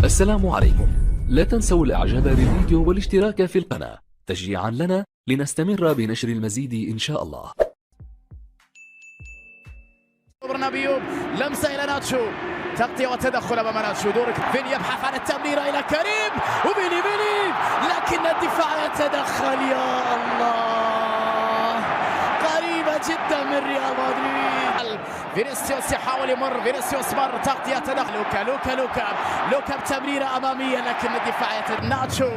السلام عليكم. لا تنسوا الاعجاب بالفيديو والاشتراك في القناة تشجيعا لنا لنستمر بنشر المزيد ان شاء الله. برنابيو لمسه الى ناتشو، تغطيه وتدخل امام ناتشو. دورك فين يبحث عن التمريره الى كريم وبيني لكن الدفاع يتدخل. يا الله، قريبه جدا من ريال مدريد. فينيسيوس يحاول يمر، فينيسيوس مر، تغطيه تدخل لوكا بتمريره اماميه لكن الدفاع ناتشو.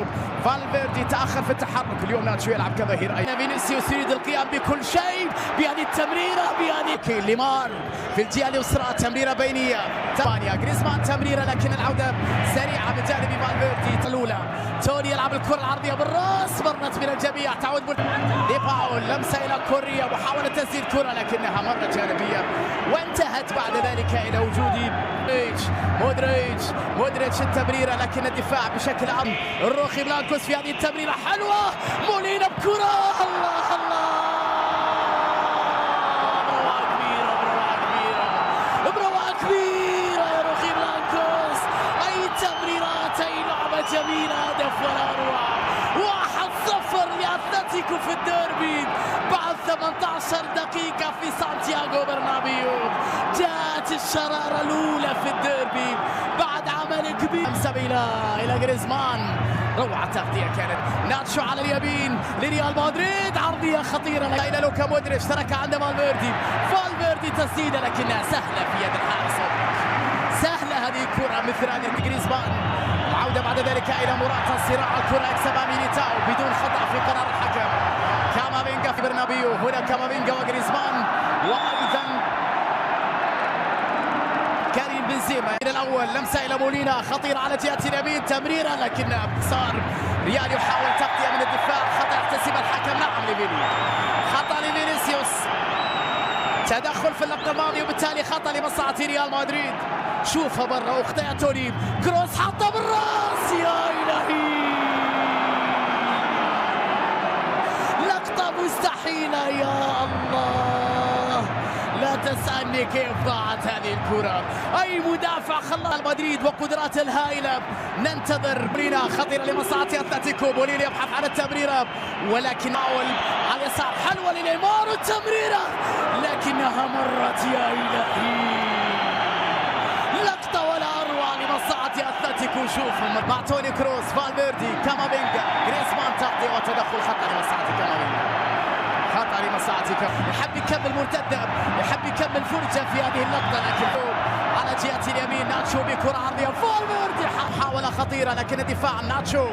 فالفيردي تاخر في التحرك، اليوم ناتشو يلعب كظهير ايمن. فينيسيوس يريد القيام بكل شيء بهذه التمريره، بهذه ليمار في الجهه اليسرى، تمريره بينيه. ثمانية جريزمان تمريره لكن العوده سريعه من جانب فالفيردي. الاولى توني يلعب الكره العرضيه بالراس، مرت من الجميع، تعود دي باول، لمسه الى كوريا، محاوله تسديد كره لكنها مرت جانبيه وانتهت بعد ذلك الى وجود مودريتش التمريره لكن الدفاع بشكل عام. الروخي بلانكوس في هذه التمريره حلوه، مولينا بكره، الله بروعه كبيره يا روخي بلانكوس. اي تمريرات، اي لعبه جميله، هدف ولا اروع. 1-0 لاتلتيكو في الديربي بعد 18 دقيقة في سانتياغو برنابيو. جاءت الشرارة الأولى في الديربي بعد عمل كبير. سبيلا إلى جريزمان، روعة تغطية كانت. ناتشو على اليمين لريال مدريد، عرضية خطيرة إلى لوكا مودريتش، تركها عند فالفيردي تسديدة لكنها سهلة في يد الحارس. سهلة هذه الكرة مثل هذه جريزمان. العودة بعد ذلك إلى موراتا، صراع الكرة يكسبها ميليتاو بدون خطأ في قرار الحكم. كامافينجا في برنابيو، هنا كامافينجا وجريزمان وأيضا كريم بنزيما. إلى الأول لمسة إلى مولينا، خطيرة على جهة اليمين، تمريرة لكنها صار ريال يحاول تغطية من الدفاع. خطأ يحتسب الحكم، نعم لفيني، خطأ لفينيسيوس، تدخل في اللقطة الماضية وبالتالي خطأ لمصلحة ريال مدريد. شوفها برا، اخطأ توني كروس، حطها بالراس، يا إلهي، لقطة مستحيلة. يا الله، لا تسألني كيف ضاعت هذه الكرة. أي مدافع خلى مدريد وقدراته الهائلة. ننتظر بولينا، خطيرة لمصلحة أتلتيكو. بولينا يبحث عن التمريرة ولكن أول على اليسار، حلوة لنيمار والتمريرة لكنها مرت. يا إلهي، لقطة ولا أروع لمصلحة أتلتيكو. شوف مع توني كروس، فالفيردي، كامافينجا، جريزمان، تغطية وتدخل، خطأ لمصلحة كامافينجا، خطأ لمصلحة. يحب يكمل مرتدة، يحب يكمل فرجة في هذه اللقطة لكن على جهة اليمين ناتشو بكرة عرضية. فالفيردي محاولة خطيرة لكن الدفاع ناتشو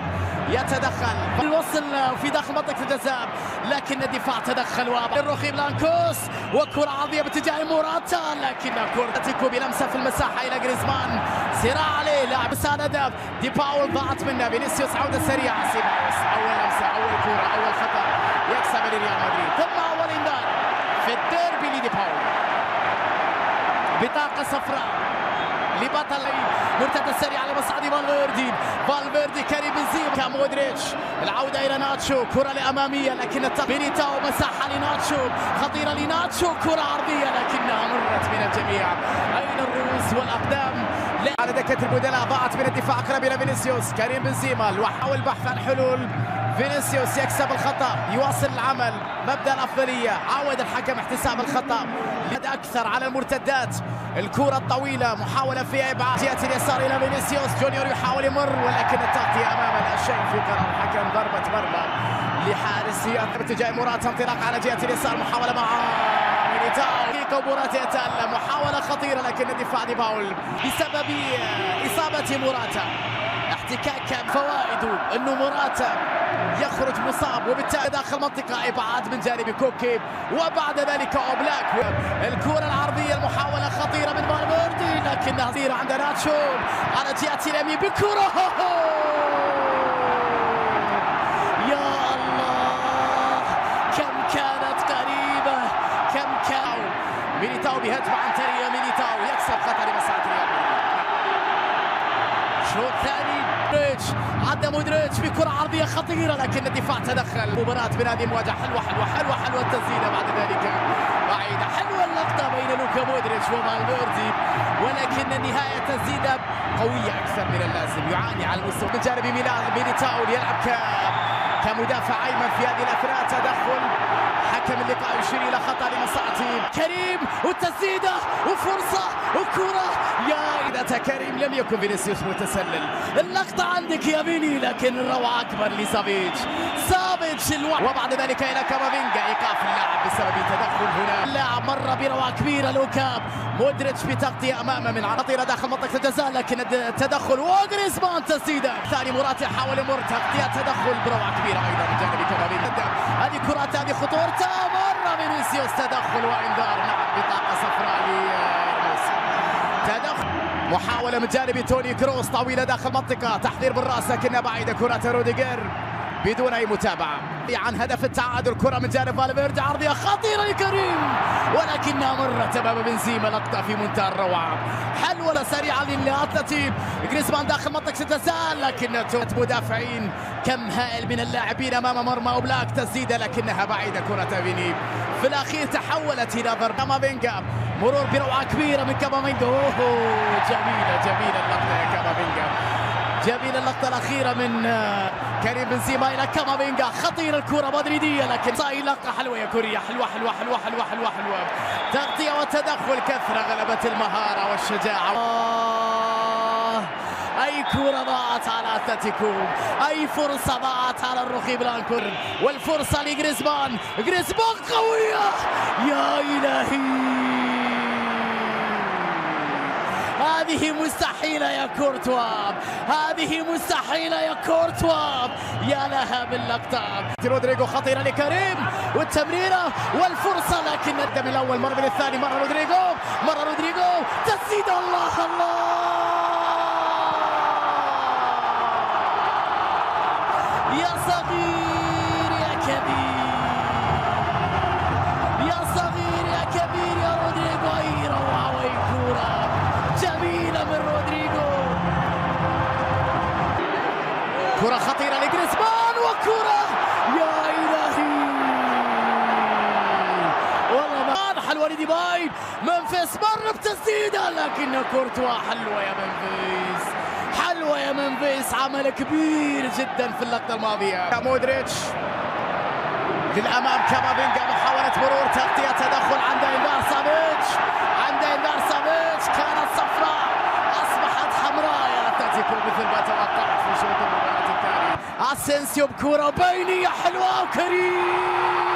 يتدخل، الوصل في داخل منطقة الجزاء لكن الدفاع تدخل. الروخي بلانكوس وكرة عرضية باتجاه موراتا لكن كرة تيكو بلمسة في المساحة إلى جريزمان، صراع عليه لاعب مساندة. دي باول ضاعت منه. فينيسيوس عودة سريعة، سيبايوس أول لمسة، أول كرة، أول خطأ يكسب لريال مدريد. ثم أول إنذار في الديربي لدي باول، بطاقة صفراء لبطل. مرتدة سريعة لمصعد فالفيردي، كريم بنزيما، مودريتش، العودة إلى ناتشو، كرة الأمامية لكن بينيتاو، مساحة لناتشو، خطيرة لناتشو، كرة عرضية لكنها مرت من الجميع. أين الرؤوس والأقدام؟ على دكة البدلاء، ضاعت من الدفاع، أقرب إلى فينيسيوس، كريم بنزيما وحاول البحث عن حلول. فينيسيوس يكسب الخطأ، يواصل العمل، مبدأ الأفضلية، عود الحكم احتساب الخطأ أكثر على المرتدات. الكرة الطويلة، محاولة في إبعاد جهة اليسار إلى فينيسيوس جونيور، يحاول يمر ولكن التغطية أمام لا شيء في قرار الحكم. ضربة مرمى لحارس باتجاه موراتا، انطلاق على جهة اليسار، محاولة مع ميليتاو، موراتا يتألم، محاولة خطيرة لكن الدفاع دي باول بسبب إصابة موراتا. احتكاك فوائده انه موراتا يخرج مصاب وبالتالي داخل منطقة، ابعاد من جانب كوكي وبعد ذلك اوبلاك. الكرة العرضية، المحاولة خطيرة من فالفيردي لكنها خطيرة عند ناتشو على جهة اليمين بكرة. يا الله، كم كانت قريبة، كم كان. ميليتاو بهجمة عنترية، ميليتاو يكسب خطأ لمصلحة ريال مدريد. شوط ثاني، عدى مودريتش بكرة عرضية خطيرة لكن الدفاع تدخل. مباراة من هذه المواجهة حلوة التسديدة بعد ذلك بعيدة، حلوة اللقطة بين لوكا لوكا مودريتش وفالفيردي، ولكن النهاية تزيد قوية أكثر من اللازم. يعاني على المستوى من جانب ميليتاو يلعب كمدافع أيمن في هذه الأثناء. تدخل حكم اللقاء يشير إلى خطأ لمصلحة كريم، والتسديدة وفرصة وكرة. يا إذا كريم لم يكن فينيسيوس متسلل. اللقطة عندك يا فيني، لكن الروعة أكبر لسافيتش. وبعد ذلك إلى كامافينجا، إيقاف اللاعب بسبب تدخل هنا. اللاعب مر بروعة كبيرة لوكا مودريتش بتغطية أمامه من خطيرة داخل منطقة الجزاء، لكن التدخل وغريزمان تسديدة. ثاني مرات يحاول يمر تغطية، تدخل بروعة كبيرة أيضا من جانب كامافينجا. هذه كرات، هذه خطورتها، مر فينيسيوس تدخل وإنذار. نعم، بطاقة صفراء لرموس. تدخل، محاولة من جانب توني كروس طويلة داخل منطقة، تحضير بالرأس لكنها بعيدة. كرة روديجر بدون أي متابعة عن هدف التعادل. كرة من جانب فالفيردي، عرضية خطيرة لكريم ولكنها مرت أمام بنزيما. لقطة في منتهى الروعة، حلوة سريعة للأتلتي. غريزمان داخل منطقة الجزاء، لكن مدافعين كم هائل من اللاعبين أمام مرمى أوبلاك. تسديدة لكنها بعيدة. كرة فيني في الأخير تحولت إلى ضربة. كامافينجا، مرور بروعة كبيرة من كامافينجا. جميلة اللقطة يا كامافينجا، جميلة اللقطة الأخيرة من كريم بنزيما إلى كامافينجا. خطيرة الكرة مدريدية، لكن صاي لقطة حلوة يا كوريا، حلوة. تغطية وتدخل، كثرة غلبت المهارة والشجاعة. أي كرة ضاعت على أتلتيكو، أي فرصة ضاعت على الرخي بلانكور، والفرصة لغريزمان. قوية يا إلهي، هذه مستحيلة يا كورتوا، هذه مستحيلة يا كورتوا. يا لها باللقطة. رودريجو خطيرة لكريم، والتمريرة والفرصة، لكن الدم الأول مر من الثاني. مرة رودريجو تسديدة. الله يا صغير يا كبير، يا صغير يا كبير يا رودريجو. أي روعة وأي كورة جميلة من رودريجو. كرة خطيرة لغريزمان، وكرة يا إلهي، والله حلوة لديباي. منفس مر بتسديدة، لكن كورتوا حلوة يا منفس، عمل كبير جدا في اللقطة الماضية. مودريتش للأمام، كامافينجا محاولة مرور، تغطية، تدخل. عند إنذار سافيتش، كانت صفراء أصبحت حمراء يا أتلتيكو مثل ما توقعت في شوط المباراة الثاني. اسينسيو بكرة بينية حلوة، وكريم